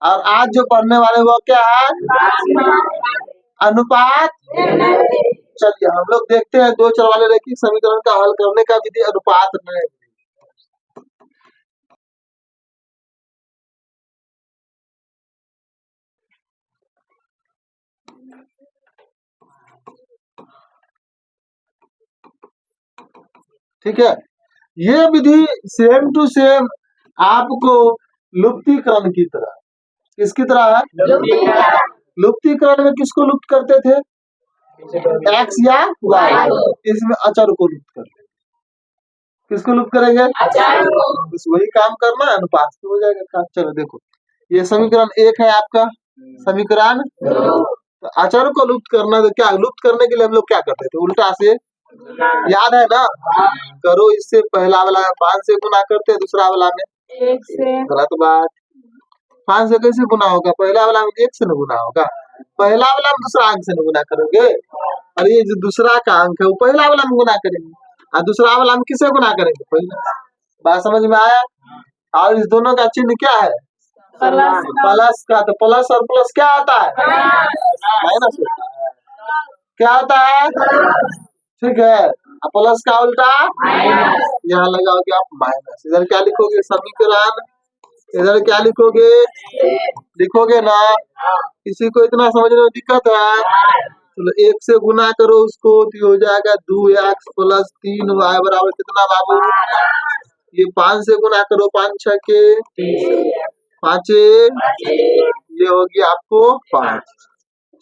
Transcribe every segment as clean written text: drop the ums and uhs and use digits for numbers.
और आज जो पढ़ने वाले वो क्या है? अनुपात। चलिए हम लोग देखते हैं दो चर वाले रैखिक समीकरण का हल करने का विधि अनुपात में। ठीक है, ये विधि सेम टू सेम आपको लुप्तीकरण की तरह, किसकी तरह है? लुप्तीकरण में किसको लुप्त करते थे? एक्स या वाई। इसमें अचर को लुप्त कर लेंगे। किसको लुप्त करेंगे? बस वही काम करना, अनुपात से हो जाएगा। चलो देखो, ये समीकरण 1 है आपका, समीकरण तो अचर को लुप्त करना, तो क्या लुप्त करने के लिए हम लोग क्या करते थे? उल्टा से, याद है ना? करो, इससे पहला वाला 5 से गुना करते, दूसरा वाला में 1 से। गलत बात, 5 से कैसे गुना होगा? पहला वाला में 1 से न गुना होगा, पहला वाला में दूसरा अंक से न गुना करोगे, और ये जो दूसरा का अंक है वो पहला वाला में गुना करेंगे, और दूसरा वाला में किसे गुना करेंगे? पहला। बात समझ में आया? और इस दोनों का चिन्ह क्या है? प्लस का। तो प्लस और प्लस क्या आता है? माइनस होता है। क्या होता है? ठीक है, प्लस का उल्टा यहाँ लगाओगे आप माइनस। इधर क्या लिखोगे? समीकरण। इधर क्या लिखोगे? लिखोगे ना? किसी को इतना समझने में दिक्कत है? चलो 1 से गुना करो उसको, तो हो जाएगा 2x प्लस 3y बराबर कितना बाबू? ये 5 से गुना करो, 5 6 के 5, ये होगी आपको 5।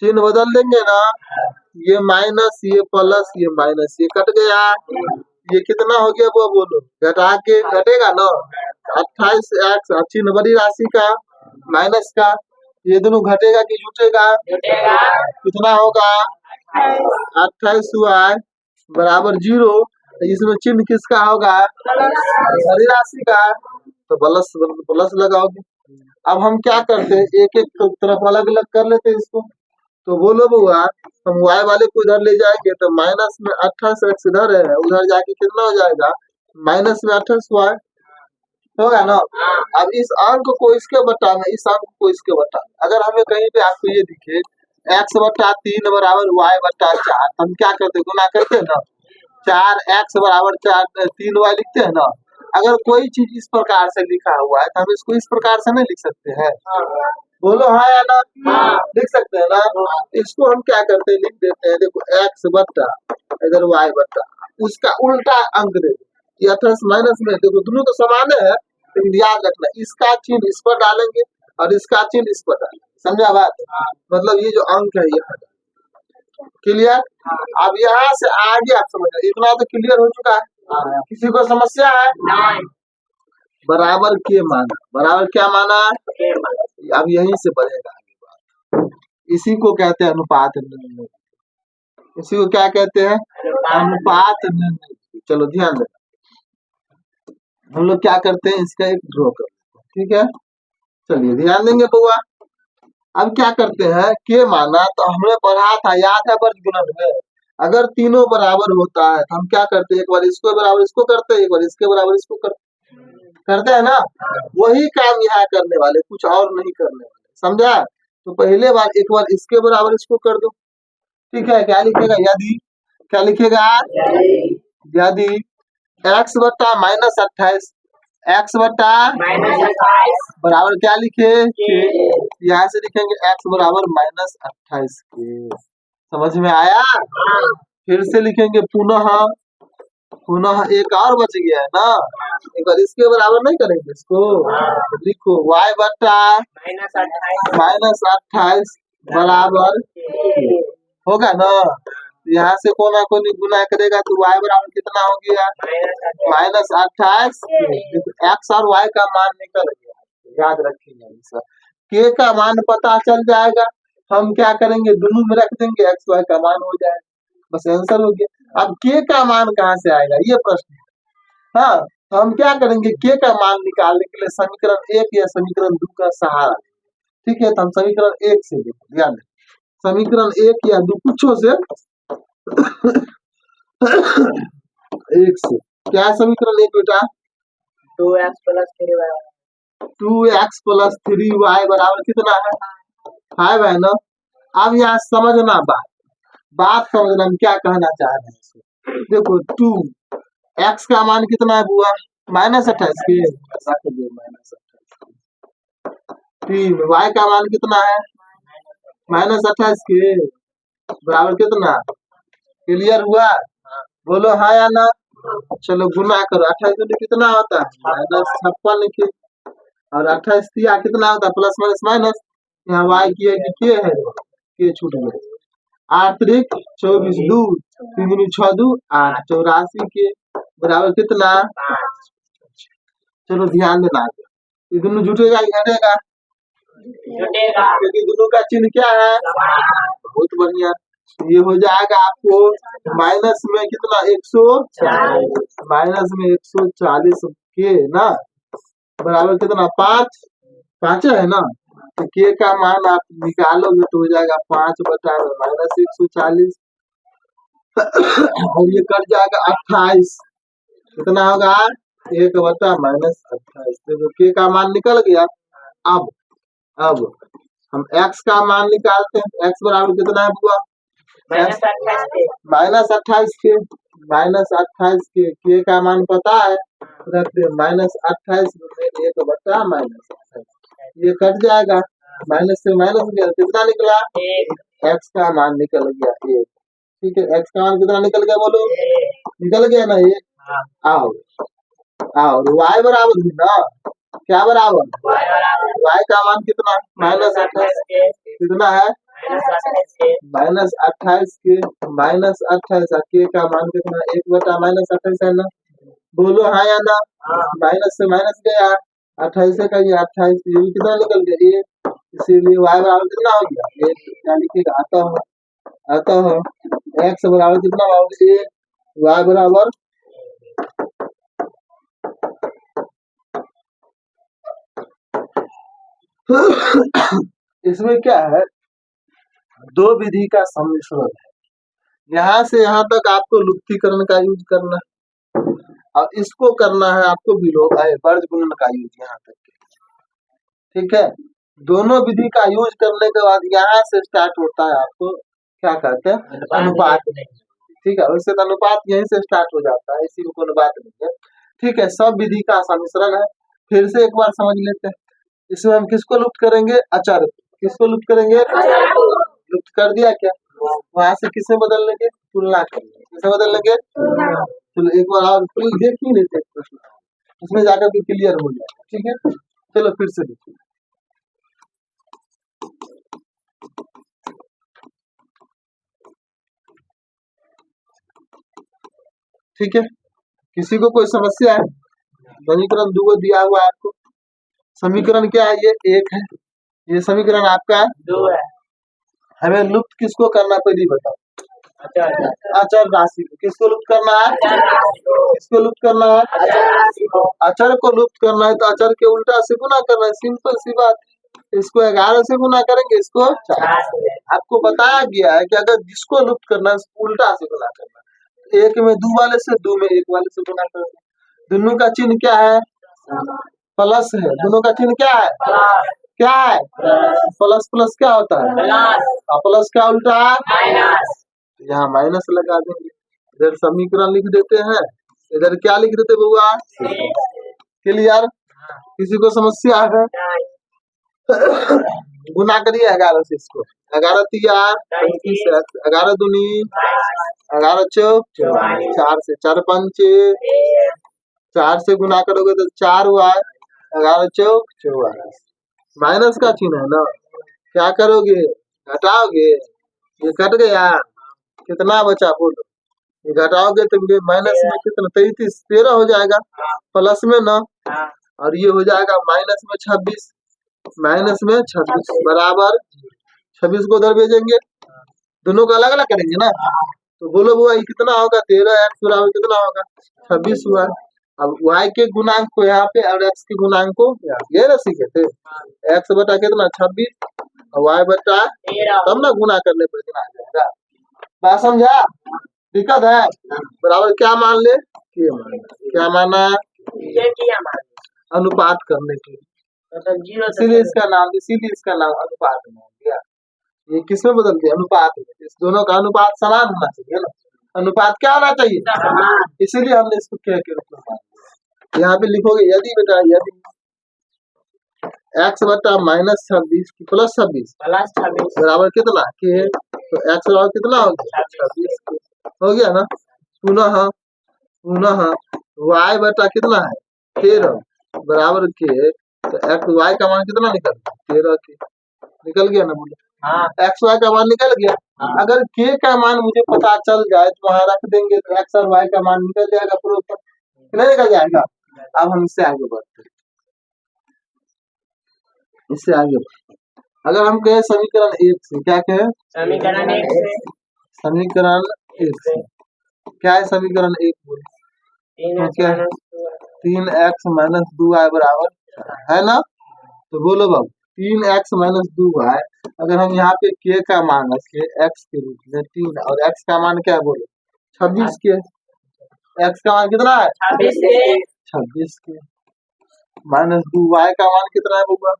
चिन्ह बदल देंगे ना, ये माइनस, ये प्लस, ये माइनस, ये कट गया। ये कितना हो गया वो बोलो? घटा के घटेगा ना, 28x चिन्ह बड़ी राशि का माइनस का, ये दोनों घटेगा कि जुटेगा? कितना होगा? 28y बराबर 0। इसमें चिन्ह किसका होगा? बड़ी राशि का, तो प्लस लगाओगे। अब हम क्या करते हैं, एक एक तरफ अलग अलग कर लेते हैं इसको। तो बोलो बुआ, हम y वाले को इधर ले जाएंगे तो माइनस में 28x इधर है, उधर जाके कितना हो जाएगा? माइनस में 28y होगा ना। अब इस अंक को इसके बटा में, इस अंक को इसके बटा में, अगर हमें कहीं पे आपको ये दिखे x बटा 3 बराबर y बटा 4, हम क्या करते? गुना करते हैं ना, 4x बराबर 3y लिखते हैं ना। अगर कोई चीज इस प्रकार से लिखा हुआ है तो हम इसको इस प्रकार से नहीं लिख सकते हैं? बोलो हाँ या ना? लिख सकते हैं ना? इसको हम क्या करते हैं? लिख देते हैं, देखो x बटा इधर y बटा, उसका उल्टा अंक दे, ये प्लस माइनस में, देखो दोनों तो समान है, लेकिन याद रखना इसका चिन्ह इस पर डालेंगे और इसका चिन्ह इस पर डालेंगे। समझा बात? मतलब ये जो अंक है यहाँ, क्लियर? अब यहाँ से आगे आप समझ, इतना तो क्लियर हो चुका है। किसी को समस्या है? बराबर के माना, बराबर क्या माना? अब यहीं से बढ़ेगा आगे बात। इसी को कहते हैं अनुपात निर्णय। इसी को क्या कहते हैं? अनुपात निर्णय। चलो ध्यान देना, हम लोग क्या करते हैं, इसका एक ड्रॉ करते हैं। ठीक है, चलिए ध्यान देंगे बुआ। अब क्या करते हैं, के माना तो हमने पढ़ा था, याद है वर्ग गुणन में, अगर तीनों बराबर होता है तो हम क्या करते हैं? एक बार इसको बराबर इसको करते हैं, एक बार इसके बराबर इसको करते हैं ना। वही काम यहाँ करने वाले, कुछ और नहीं करने वाले। समझा? तो पहले बार एक बार इसके बराबर इसको कर दो। ठीक है, क्या लिखेगा? यदि, क्या लिखेगा? यदि x बटा माइनस 28, x बटा बराबर क्या लिखे? यहाँ से लिखेंगे x बराबर माइनस 28 के। समझ में आया? फिर से लिखेंगे पुनः, पुनः एक और बच गया है ना, एक बार इसके बराबर नहीं करेंगे इसको, लिखो y बटा माइनस 28 बराबर होगा ना। यहाँ से कोना कोनी गुना करेगा तो y बराबर कितना हो गया? माइनस 28। x और y का मान निकल गया, याद रखिएगा। k का मान पता चल जाएगा, हम क्या करेंगे? दोनों में रख देंगे, x y का मान हो जाएगा, बस आंसर हो गया। अब k का मान कहाँ से आएगा, ये प्रश्न है। हाँ, तो हम क्या करेंगे? k का मान निकालने के लिए समीकरण 1 या समीकरण 2 का सहारा। ठीक है, तो हम समीकरण 1 से देखो, ध्यान दें, समीकरण 1 या 2 कुछो से 1 से क्या है? समीकरण 1 बेटा 2x plus 3y 2x plus 3y बराबर कितना है 5 है ना। अब यहाँ समझना बात समझना हम क्या कहना चाह रहे हैं इसमें। देखो 2x का मान कितना है बुआ -28 के -28 y का मान कितना है -28 के बराबर कितना क्लियर हुआ बोलो हाँ या ना। चलो गुना करो 28 में कितना होता है -56 के और 28 दिया कितना होता है प्लस माइनस माइनस यहाँ y की है के छूट गए 8 त्रिक 24 2 3 दूनी 6 2 8 84 के बराबर कितना। चलो ध्यान देना ये दोनों जुटेगा कि घटेगा क्योंकि दोनों का चिन्ह क्या है बहुत बढ़िया। ये हो जाएगा आपको माइनस में कितना 140 माइनस में 140 के ना बराबर कितना 5 है ना तो के का मान आप निकालोगे तो हो जाएगा 5 बटा -140 और ये कट जाएगा 28 कितना होगा 1 बटा -28 देखो के का मान निकल गया। अब हम x का मान निकालते हैं x बराबर कितना है बुआ -28 के के का मान पता है रखते -28 में 1 बटा -28 ये कट जाएगा माइनस से माइनस गया कितना निकला x का मान निकल गया 1 ठीक है x का मान कितना निकल गया बोलो निकल गया ना ये आओ और y बराबर भी ना क्या बराबर y का मान कितना -28 कितना है -28 के -28 के का मान कितना 1 बटा -28 है ना बोलो हाँ या ना माइनस से माइनस गया 28 का ये 28 ये कितना निकल गया ये इसीलिए y बराबर कितना हो गया 1 क्या लिखेगा अतः x बराबर कितना होगा 1 y बराबर इसमें क्या है दो विधि का सम्मिश्रण है यहाँ से यहाँ तक आपको लुप्तीकरण का यूज करना है और इसको करना है आपको विलोम वर्ज गुणन का यूज यहाँ तक ठीक है। दोनों विधि का यूज करने के बाद यहाँ से स्टार्ट होता है आपको क्या कहते हैं अनुपात ठीक है उससे अनुपात यहीं से स्टार्ट हो जाता है इसी में कोई बात नहीं है ठीक है। सब विधि का सम्मिश्रण है फिर से एक बार समझ लेते हैं इसमें हम किसको लुप्त करेंगे अचर किसको लुप्त करेंगे लुप्त कर दिया क्या वहां से किसे बदल लेंगे तुलना करेंगे किसे बदल लेंगे चलो एक बार और देख ही लेते प्रश्न उसमें जाकर के क्लियर हो जाएगा ठीक है। चलो फिर से देखिए ठीक है किसी को कोई समस्या है समीकरण 2 दिया हुआ है आपको समीकरण क्या है ये 1 है ये समीकरण आपका 2 है हमें लुप्त किसको करना पहले बताओ अचर राशि को किसको लुप्त करना है किसको लुप्त करना है अचर को लुप्त करना है तो अचर के उल्टा से गुना करना है सिंपल सी बात इसको 11 से गुना करेंगे इसको 4 आपको बताया गया है कि अगर जिसको लुप्त करना है उसको उल्टा से गुना करना है 1 में 2 वाले से 2 में 1 वाले से गुना करना दोनों का चिन्ह क्या है प्लस है दोनों का चिन्ह क्या है प्लस प्लस क्या होता है प्लस का उल्टा यहाँ माइनस लगा देंगे इधर समीकरण लिख देते हैं इधर क्या लिख देते बुआ क्लियर किसी को समस्या है गुना करिए 11 से इसको 11 तिया 11 दूनी 11 चौक 4 से 4 पंचे 4 से गुना करोगे तो 4 हुआ 11 चौक 44 माइनस का चिन्ह है ना क्या करोगे घटाओगे ये कट गया कितना बचा बोलो ये घटाओगे तो माइनस में कितना 33 13 हो जाएगा प्लस में ना और ये हो जाएगा माइनस में 26 बराबर 26 को उधर भेजेंगे दोनों को अलग अलग करेंगे ना तो बोलो बुआ ये कितना होगा 13x बराबर कितना होगा 26 हुआ। अब y के गुणांक को यहाँ पे और x के गुणांक को ये ना सीखे थे x बटा कितना 26 और y बटा तब ना गुना करने पर कितना आ जाएगा बात समझा दिक्कत है बराबर क्या मान ले क्या माना अनुपात करने के लिए इसीलिए इसका नाम अनुपात में हो गया। ये किसमें बदल दिया? अनुपात में। इस दोनों का अनुपात समान होना चाहिए ना। अनुपात क्या होना चाहिए? इसीलिए हमने इसको क्या के रूप में मान लिया। यहाँ पे लिखोगे यदि बेटा यदि x बटा -26 प्लस 26 बराबर कितना के, तो x बराबर कितना हो गया? 26 हो गया ना। पुनः y बटा कितना है? 13 बराबर के, तो x y का मान कितना निकल गया? 13 के निकल गया ना। बोले x y का मान निकल गया। अगर k का मान मुझे पता चल जाए तो वहां रख देंगे, तो x और y का मान निकल जाएगा प्रूफ पर, नहीं निकल जाएगा। अब हम इससे आगे बढ़ते हैं, इससे आगे बढ़ते। अगर हम कहें समीकरण 1 से, क्या कहें? समीकरण 1 से क्या है समीकरण 1? बोले 3x माइनस 2y बराबर है ना। तो बोलो बाबू 3x माइनस 2y, अगर हम यहाँ पे k का मान रखे x के रूप में 3 और x का मान क्या है? बोलो 26 के। x का मान कितना है? 26 के माइनस 2y का मान कितना है बउआ?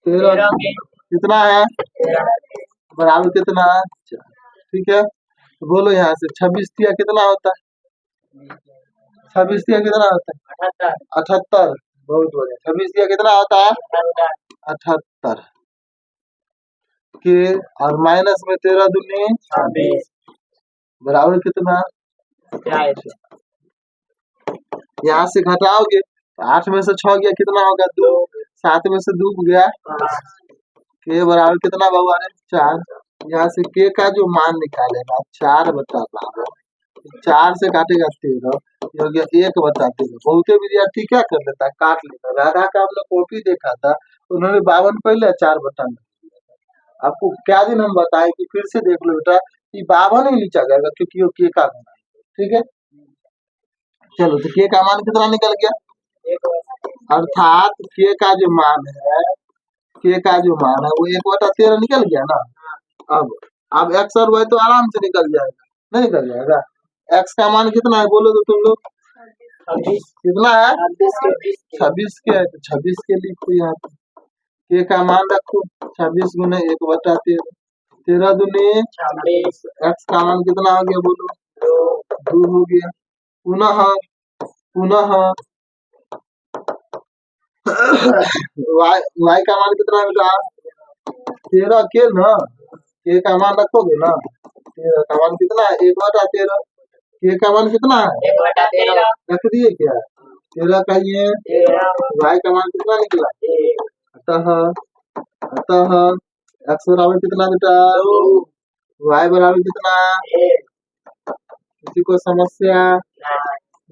13 कितना है? बराबर कितना है? ठीक है। तो बोलो यहाँ से 26 दिया कितना होता है? 26 दिया कितना होता है? 78। बहुत बढ़िया। 26 दिया कितना होता है? 78 के, और माइनस में 13 दूनी 26 बराबर कितना? यहाँ से घटाओगे 8 में से 6 गया कितना होगा? 2। 7 में से 2 गया के बराबर कितना बाबू? 4। यहाँ से के का जो मान निकालेगा 4 बटा 12, 4 से काटेगा 13, ये हो गया 1 बटा 13। बहुते विद्यार्थी क्या कर लेता है? काट लेता है। राधा का हमने कॉपी देखा था, उन्होंने 52 पहले 4 बटा। आपको क्या दिन हम बताए कि फिर से देख लो बेटा कि 52 ही नीचा जाएगा, क्योंकि वो के का मान है। ठीक है, चलो तो के का मान कितना निकल गया? अर्थात के का जो मान है, के का जो मान है वो 1 बटा 13 निकल गया ना। अब x और y तो आराम से निकल जाएगा, नहीं निकल जाएगा? x का मान कितना है बोलो तो तुम लोग? कितना है? 26 के है, तो 26 के लिखो यहाँ पे। के का मान रखो 26 गुने 1 बटा 13, 13 दूनी 26। x का मान कितना हो गया बोलो? 2 हो गया। पुनः y का मान कितना बेटा? 13 के ना। के का मान रखोगे ना, 13 का मान कितना है? 1 बटा 13। के का मान कितना है? 1 बटा 13 रख दिए क्या? 13 कहिए। y का मान कितना निकला? अतः x बराबर कितना बेटा? y बराबर कितना? किसी को समस्या?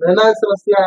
है ना समस्या?